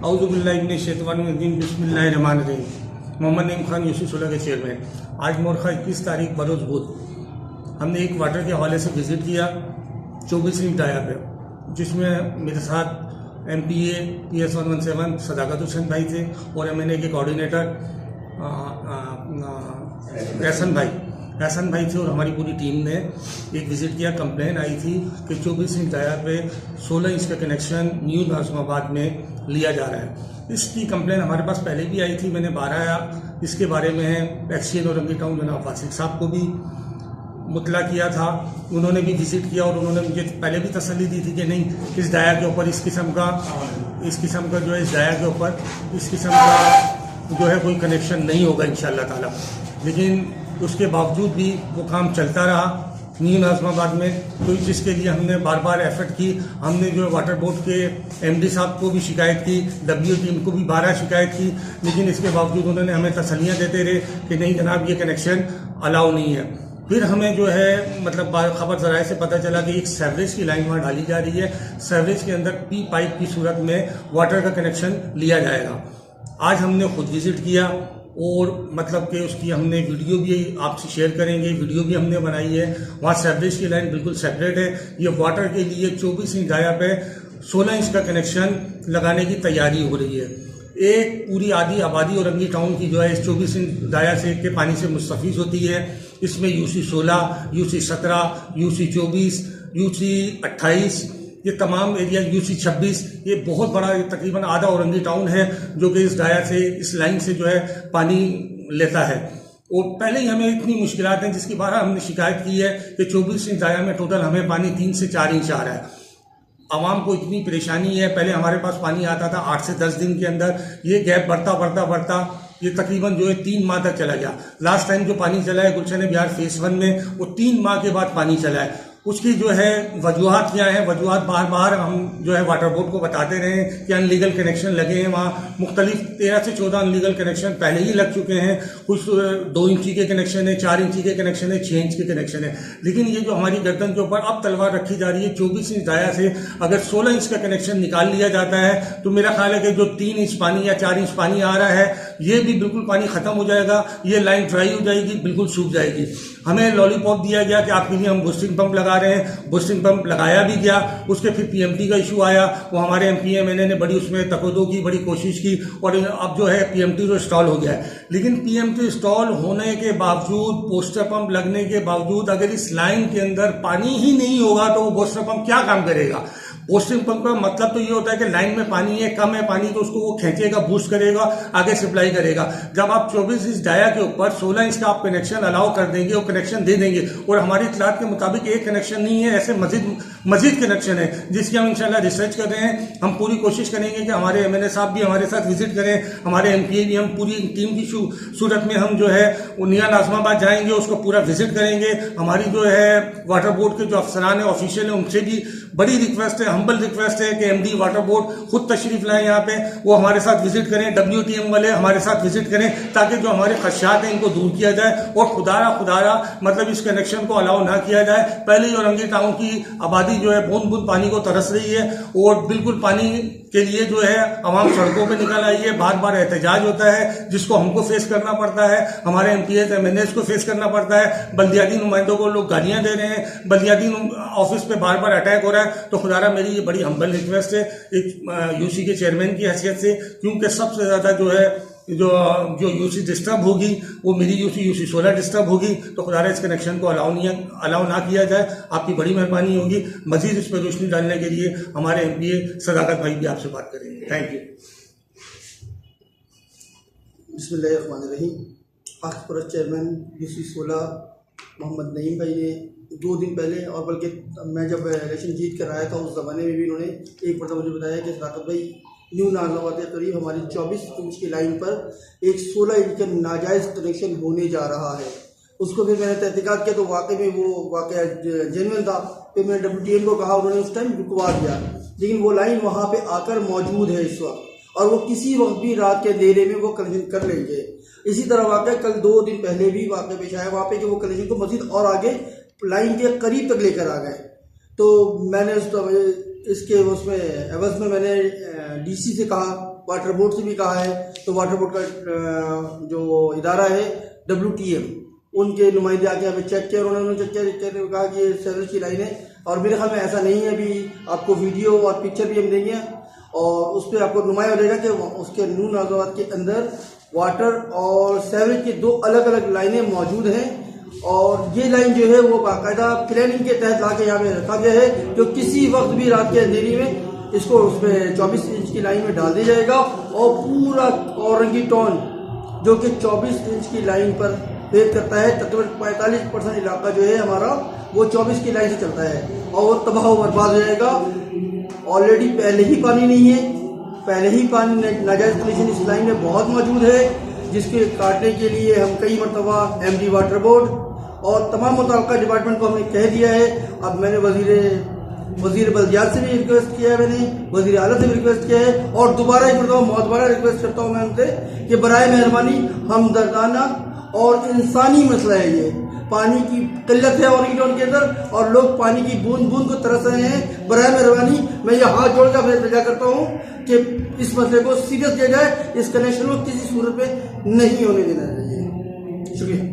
औज़ुबिल्लाहिमिनश्शैतानिर्रजीम बिस्मिल्लाहिर्रहमानिर्रहीम। मोहम्मद नईम खान यौसी 16 के चेयरमैन। आज मोरखा 21 तारीख बरोज़ बुध हमने एक वाटर के हवाले से विज़िट किया 24 डाया पे, जिसमें मेरे साथ MPA PS117 सदाकत हुसैन भाई थे और MNA के कोऑर्डीनेटर एहसन भाई थे और हमारी पूरी टीम ने एक विज़िट किया। कंप्लेन आई थी कि 24 इंच डाया पे 16 इंच का कनेक्शन न्यू आबाद में लिया जा रहा है। इसकी कंप्लेन हमारे पास पहले भी आई थी, मैंने 12 इसके बारे में एक्सचेंज औरंगी टाउन जनाब वासिक साहब को भी मुतला किया था। उन्होंने भी विज़िट किया और उन्होंने मुझे पहले भी तसल्ली दी थी कि नहीं, इस डाया के ऊपर इस किस्म का जो है इस डाया के ऊपर इस किस्म का जो है कोई कनेक्शन नहीं होगा इंशाअल्लाह ताला। लेकिन उसके बावजूद भी वो काम चलता रहा न्यू आबाद में, तो जिसके लिए हमने बार बार एफर्ट की। हमने जो वाटर बोर्ड के MD साहब को भी शिकायत की, W टीम को भी 12 शिकायत की, लेकिन इसके बावजूद उन्होंने हमें तसल्लियाँ देते रहे कि नहीं जनाब ये कनेक्शन अलाउ नहीं है। फिर हमें जो है मतलब खबर ज़राए से पता चला कि एक सेवरेज की लाइन वहाँ डाली जा रही है। सेवरेज के अंदर P पाइप की सूरत में वाटर का कनेक्शन लिया जाएगा। आज हमने खुद विज़िट किया और मतलब कि उसकी हमने वीडियो भी आपसे शेयर करेंगे, वीडियो भी हमने बनाई है। वहाँ सेवरेज की लाइन बिल्कुल सेपरेट है। ये वाटर के लिए 24 इंच डाया पे 16 इंच का कनेक्शन लगाने की तैयारी हो रही है। एक पूरी आधी आबादी औरंगी टाउन की जो है इस 24 इंच डाया से के पानी से मुस्तफ़ीज़ होती है। इसमें यूसी 16, यूसी 17, यूसी 24, यूसी 28, ये तमाम एरिया यूसी 26, ये बहुत बड़ा तकरीबन आधा औरंगी टाउन है जो कि इस डाया से इस लाइन से जो है पानी लेता है। और पहले ही हमें इतनी मुश्किलात हैं जिसकी 12 हमने शिकायत की है कि 24 इंच डाया में टोटल हमें पानी 3 से 4 इंच आ रहा है। आवाम को इतनी परेशानी है। पहले हमारे पास पानी आता था 8 से 10 दिन के अंदर, ये गैप बढ़ता ये तकरीबन जो है 3 माह तक चला गया। लास्ट टाइम जो पानी चला है गुलशन बिहार फेस 1 में, वो 3 माह के बाद पानी चला है। उसकी जो है वजूहात क्या है, वजूहात बार हम जो है वाटर बोर्ड को बताते रहे हैं कि अनलीगल कनेक्शन लगे हैं। वहाँ मुख्तलिफ 13 से 14 अनलीगल कनेक्शन पहले ही लग चुके हैं। कुछ 2 इंची के कनेक्शन है, 4 इंची के कनेक्शन है, 6 इंच के कनेक्शन है। लेकिन ये जो हमारी गर्दन के ऊपर अब तलवार रखी जा रही है, 24 इंच डाया से अगर 16 इंच का कनेक्शन निकाल लिया जाता है तो मेरा ख्याल है कि जो 3 इंच पानी या 4 इंच पानी आ रहा है ये भी बिल्कुल पानी खत्म हो जाएगा। ये लाइन ड्राई हो जाएगी, बिल्कुल सूख जाएगी। हमें लॉलीपॉप दिया गया कि आपके लिए हम बूस्टिंग पंप लगा रहे हैं, बूस्टिंग पंप लगाया भी गया। उसके फिर PMT का इशू आया, वो हमारे MPA MNA ने बड़ी उसमें तकदो की, बड़ी कोशिश की और अब जो है PMT जो इंस्टॉल हो गया है। लेकिन PMT इंस्टॉल होने के बावजूद, बूस्टर पंप लगने के बावजूद अगर इस लाइन के अंदर पानी ही नहीं होगा तो वो बूस्टर पंप क्या काम करेगा। बूस्टिंग पंप का मतलब तो ये होता है कि लाइन में पानी है, कम है पानी, तो उसको वो खींचेगा, बूस्ट करेगा, आगे सप्लाई करेगा। जब आप 24 इंच डाया के ऊपर 16 इंच का आप कनेक्शन अलाउ कर देंगे, वो कनेक्शन दे देंगे। और हमारी इत्तलात के मुताबिक एक कनेक्शन नहीं है, ऐसे मजीद कनेक्शन है जिसकी हम इंशाल्लाह रिसर्च कर रहे हैं। हम पूरी कोशिश करेंगे कि हमारे MNA साहब भी हमारे साथ विजिट करें, हमारे MPA भी, हम पूरी टीम की सूरत में हम जो है न्यू आबाद जाएंगे, उसको पूरा विजिट करेंगे। हमारी जो है वाटर बोर्ड के जो अफसरान है, ऑफिशियल है, उनसे भी बड़ी रिक्वेस्ट है, हम्बल रिक्वेस्ट है कि MD वाटर बोर्ड खुद तशरीफ लाएं यहाँ पे, वो हमारे साथ विजिट करें, WTM वाले हमारे साथ विजिट करें, ताकि जो हमारे खदशात हैं इनको दूर किया जाए और खुदारा मतलब इस कनेक्शन को अलाउ ना किया जाए। पहले ही औरंगी टाउन की आबादी जो है बूंद बूंद पानी को तरस रही है और बिल्कुल पानी के लिए जो है आवाम सड़कों पे निकल आई है। बार एहतजाज होता है जिसको हमको फेस करना पड़ता है, हमारे MPA MNAs को फेस करना पड़ता है। बल्दियाती नुमाइंदों को लोग गालियां दे रहे हैं, बल्दियाती ऑफिस पे बार अटैक हो रहा है। तो खुदारा मेरी ये बड़ी हम्बल रिक्वेस्ट है एक यूसी के चेयरमैन की हैसियत से, क्योंकि सबसे ज़्यादा जो है जो यूसी डिस्टर्ब होगी वो मेरी यूसी 16 डिस्टर्ब होगी। तो खुदारा इस कनेक्शन को अलाउ ना किया जाए, आपकी बड़ी मेहरबानी होगी। मजीद इस पर रोशनी डालने के लिए हमारे MPA सदाकत भाई भी आपसे बात करेंगे। Thank you. बिस्मिल्लाहिर्रहमानिर्रहीम। पाकिस्तान चेयरमैन यूसी 16 मोहम्मद नईम भाई ने 2 दिन पहले, और बल्कि मैं जब इलेक्शन जीत कर आया था उस ज़माने में भी इन्होंने एक मरतबा मुझे बताया कि सदाकत भाई न्यू नाजम के करीब हमारी 24 इंच की लाइन पर एक 16 इंच का नाजायज़ कनेक्शन होने जा रहा है। उसको फिर मैंने तहकीकात किया तो वाकई में वो वाकया जेन्युइन था। फिर मैंने WTM को कहा, उन्होंने उस टाइम रुकवा दिया, लेकिन वो लाइन वहाँ पे आकर मौजूद है इस वक्त और वो किसी वक्त भी रात के अंधेरे में वो कनेक्शन कर लेंगे। इसी तरह वाकया कल 2 दिन पहले भी वाकया पेश आया वहाँ पे कि वो कनेक्शन को मजीद और आगे लाइन के करीब तक लेकर आ गए। तो मैंने इसके उसमें एवज में मैंने डीसी से कहा, वाटर बोर्ड से भी कहा है, तो वाटर बोर्ड का जो इदारा है WTM, उनके नुमाइंदे आके यहाँ पे चेक किया, उन्होंने चेक किया, कहा कि ये सेवरेज की लाइन है। और मेरे ख्याल में ऐसा नहीं है, अभी आपको वीडियो और पिक्चर भी हम देंगे और उस पर आपको नुमाया हो जाएगा कि उसके नून आबाद के अंदर वाटर और सेवरेज की 2 अलग अलग लाइनें मौजूद हैं। और ये लाइन जो है वो बाकायदा प्लानिंग के तहत लाके यहाँ पे रखा गया है, जो किसी वक्त भी रात के अंधेरी में इसको उसमें 24 इंच की लाइन में डाल दिया जाएगा और पूरा औरंगी टाउन जो कि 24 इंच की लाइन पर फेस करता है, तकरीबन 45% इलाका जो है हमारा वो 24 की लाइन से चलता है और वो तबाह बर्बाद हो जाएगा। ऑलरेडी पहले ही पानी नहीं है, पहले ही पानी नाजायज कंडीशन इस लाइन में बहुत मौजूद है, जिसके काटने के लिए हम कई मरतबा MD वाटर बोर्ड और तमाम मुतल्लिका डिपार्टमेंट को हमने कह दिया है। अब मैंने वजीर बल्दियात से भी रिक्वेस्ट किया है, मैंने वजीर आला से भी रिक्वेस्ट किया है और दोबारा एक मरतबा बहुत बड़ा रिक्वेस्ट करता हूँ मैं उनसे कि बराए मेहरबानी हमदर्दाना और इंसानी मसला है, ये पानी की किल्लत है औरंगी टाउन के अंदर और लोग पानी की बूंद बूंद को तरस रहे हैं। बराए मेहरबानी मैं ये हाथ जोड़कर इल्तिजा करता हूँ कि इस मसले को सीरियस लिया जाए, इस कनेक्शन को किसी सूरत में नहीं होने देना चाहिए। शुक्रिया।